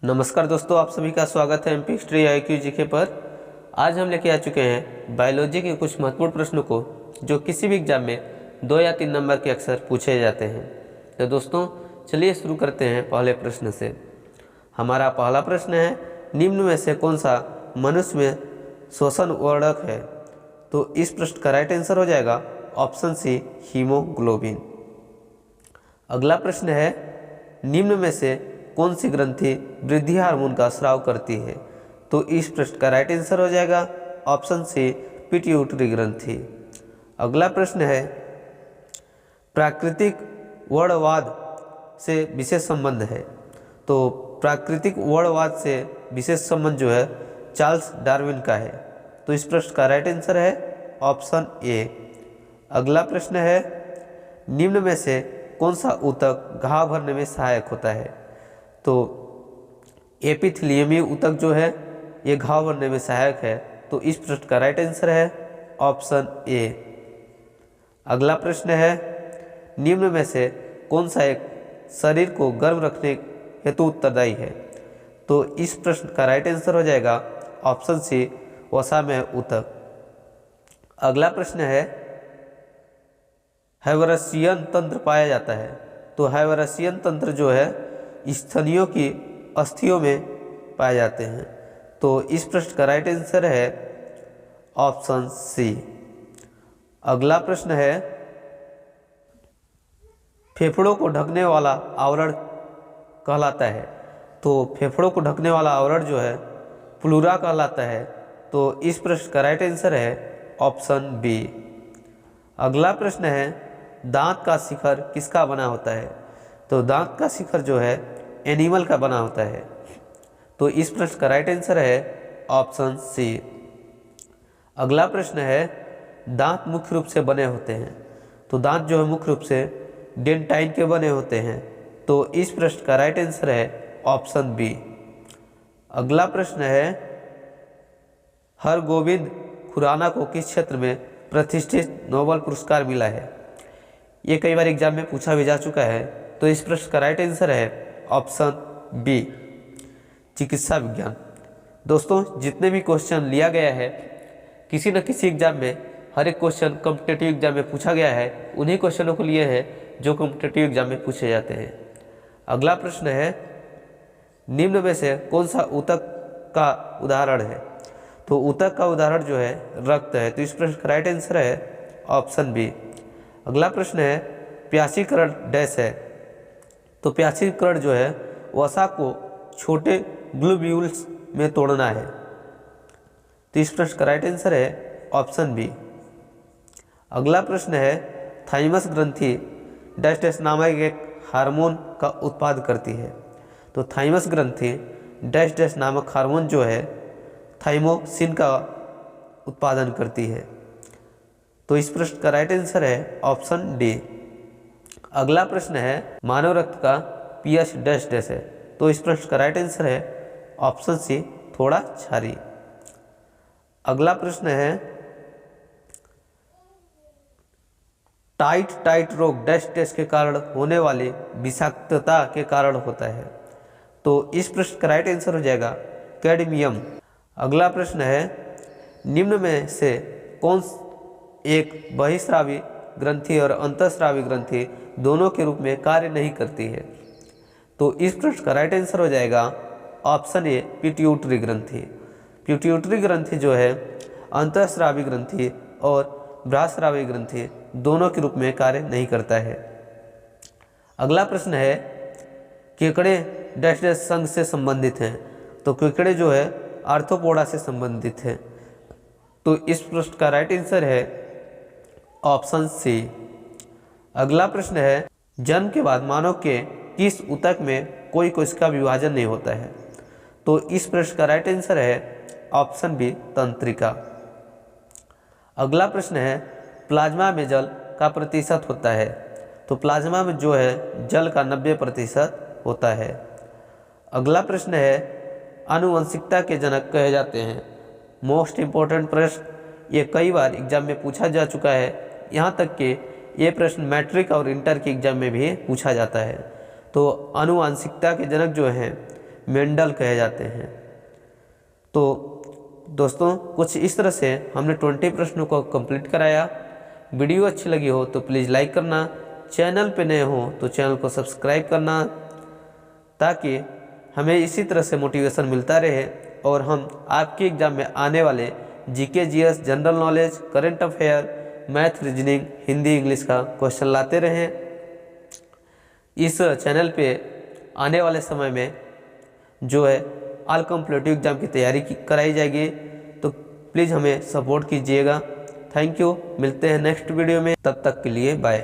नमस्कार दोस्तों, आप सभी का स्वागत है एमपी हिस्ट्री IQ जीके पर। आज हम लेके आ चुके हैं बायोलॉजी के कुछ महत्वपूर्ण प्रश्नों को जो किसी भी एग्जाम में 2 या 3 नंबर के अक्सर पूछे जाते हैं। तो दोस्तों चलिए शुरू करते हैं पहले प्रश्न से। हमारा पहला प्रश्न है, निम्न में से कौन सा मनुष्य में श्वसन वर्धक है? तो इस प्रश्न का राइट आंसर हो जाएगा ऑप्शन सी, हीमोग्लोबिन। अगला प्रश्न है, निम्न में से कौन सी ग्रंथि वृद्धि हार्मोन का स्राव करती है? तो इस प्रश्न का राइट आंसर हो जाएगा ऑप्शन सी, पिट्यूटरी ग्रंथि। अगला प्रश्न है, प्राकृतिक वर्णवाद से विशेष संबंध है। तो प्राकृतिक वर्णवाद से विशेष संबंध जो है चार्ल्स डार्विन का है। तो इस प्रश्न का राइट आंसर है ऑप्शन ए। अगला प्रश्न है, निम्न में से कौन सा ऊतक घाव भरने में सहायक होता है? तो एपिथेलियमी ऊतक जो है ये घाव भरने में सहायक है। तो इस प्रश्न का राइट आंसर है ऑप्शन ए। अगला प्रश्न है, निम्न में से कौन सा एक शरीर को गर्म रखने हेतु उत्तरदायी है? तो इस प्रश्न का राइट आंसर हो जाएगा ऑप्शन सी, वसामय ऊतक। अगला प्रश्न है, हैवरसियन तंत्र पाया जाता है। तो हैवरसियन तंत्र जो है स्तनियों की अस्थियों में पाए जाते हैं। तो इस प्रश्न का राइट आंसर है ऑप्शन सी। अगला प्रश्न है, फेफड़ों को ढकने वाला आवरण कहलाता है। तो फेफड़ों को ढकने वाला आवरण जो है प्लूरा कहलाता है। तो इस प्रश्न का राइट आंसर है ऑप्शन बी। अगला प्रश्न है, दांत का शिखर किसका बना होता है? तो दांत का शिखर जो है एनिमल का बना होता है। तो इस प्रश्न का राइट आंसर है ऑप्शन सी। अगला प्रश्न है, दांत मुख्य रूप से बने होते हैं। तो दांत जो है मुख्य रूप से डेंटाइन के बने होते हैं। तो इस प्रश्न का राइट आंसर है ऑप्शन बी। अगला प्रश्न है, हरगोविंद खुराना को किस क्षेत्र में प्रतिष्ठित नोबेल पुरस्कार मिला है? ये कई बार एग्जाम में पूछा भी जा चुका है। तो इस प्रश्न का राइट आंसर है ऑप्शन बी, चिकित्सा विज्ञान। दोस्तों जितने भी क्वेश्चन लिया गया है किसी न किसी एग्जाम में, हर एक क्वेश्चन कॉम्पिटिटिव एग्जाम में पूछा गया है, उन्हीं क्वेश्चनों को लिए है जो कॉम्पिटिटिव एग्जाम में पूछे जाते हैं। अगला प्रश्न है, निम्न में से कौन सा ऊतक का उदाहरण है? तो ऊतक का उदाहरण जो है रक्त है। तो इस प्रश्न का राइट आंसर है ऑप्शन बी। अगला प्रश्न है, प्यासीकरण डैश है। तो प्यासीकरण जो है वसा को छोटे ग्लोब्यूल्स में तोड़ना है। तो इस प्रश्न का राइट आंसर है ऑप्शन बी। अगला प्रश्न है, थाइमस ग्रंथि डैश डैश नामक एक हार्मोन का उत्पाद करती है। तो थाइमस ग्रंथि डैश डैश नामक हार्मोन जो है थाइमोसिन का उत्पादन करती है। तो इस प्रश्न का राइट आंसर है ऑप्शन डी। अगला प्रश्न है, मानव रक्त का pH डैश डैश है। तो इस प्रश्न का राइट आंसर है ऑप्शन सी, थोड़ा क्षारीय। अगला प्रश्न है, टाइट रोग डैश डैश के कारण होने वाली विषाक्तता के कारण होता है। तो इस प्रश्न का राइट आंसर हो जाएगा कैडमियम। अगला प्रश्न है, निम्न में से कौन एक बहिस्रावी ग्रंथि और अंतःस्रावी ग्रंथि दोनों के रूप में कार्य नहीं करती है? तो इस प्रश्न का राइट आंसर हो जाएगा ऑप्शन ए, पिट्यूटरी ग्रंथि। पिट्यूटरी ग्रंथि जो है अंतःस्रावी ग्रंथि और बृहस्रावी ग्रंथि दोनों के रूप में कार्य नहीं करता है। अगला प्रश्न है, केकड़े डैश डैश संघ से संबंधित हैं। तो केकड़े जो है आर्थ्रोपोडा से संबंधित है। तो इस प्रश्न का राइट आंसर है ऑप्शन सी। अगला प्रश्न है, जन्म के बाद मानव के किस ऊतक में कोई कोशिका विभाजन नहीं होता है? तो इस प्रश्न का राइट आंसर है ऑप्शन बी, तंत्रिका। अगला प्रश्न है, प्लाज्मा में जल का प्रतिशत होता है। तो प्लाज्मा में जो है जल का 90% होता है। अगला प्रश्न है, आनुवंशिकता के जनक कहे जाते हैं। मोस्ट इम्पोर्टेंट प्रश्न, ये कई बार एग्जाम में पूछा जा चुका है। यहाँ तक कि ये प्रश्न मैट्रिक और इंटर के एग्जाम में भी पूछा जाता है। तो आनुवांशिकता के जनक जो हैं मेंडल कहे जाते हैं। तो दोस्तों कुछ इस तरह से हमने 20 प्रश्नों को कंप्लीट कराया। वीडियो अच्छी लगी हो तो प्लीज़ लाइक करना, चैनल पे नए हो तो चैनल को सब्सक्राइब करना, ताकि हमें इसी तरह से मोटिवेशन मिलता रहे और हम आपके एग्ज़ाम में आने वाले GK, GS, general knowledge, current affair, math, reasoning, Hindi, English का क्वेश्चन लाते रहें। इस चैनल पे आने वाले समय में जो है ऑल कॉम्पिटिटिव एग्ज़ाम की तैयारी कराई जाएगी, तो प्लीज़ हमें सपोर्ट कीजिएगा। थैंक यू, मिलते हैं नेक्स्ट वीडियो में, तब तक के लिए बाय।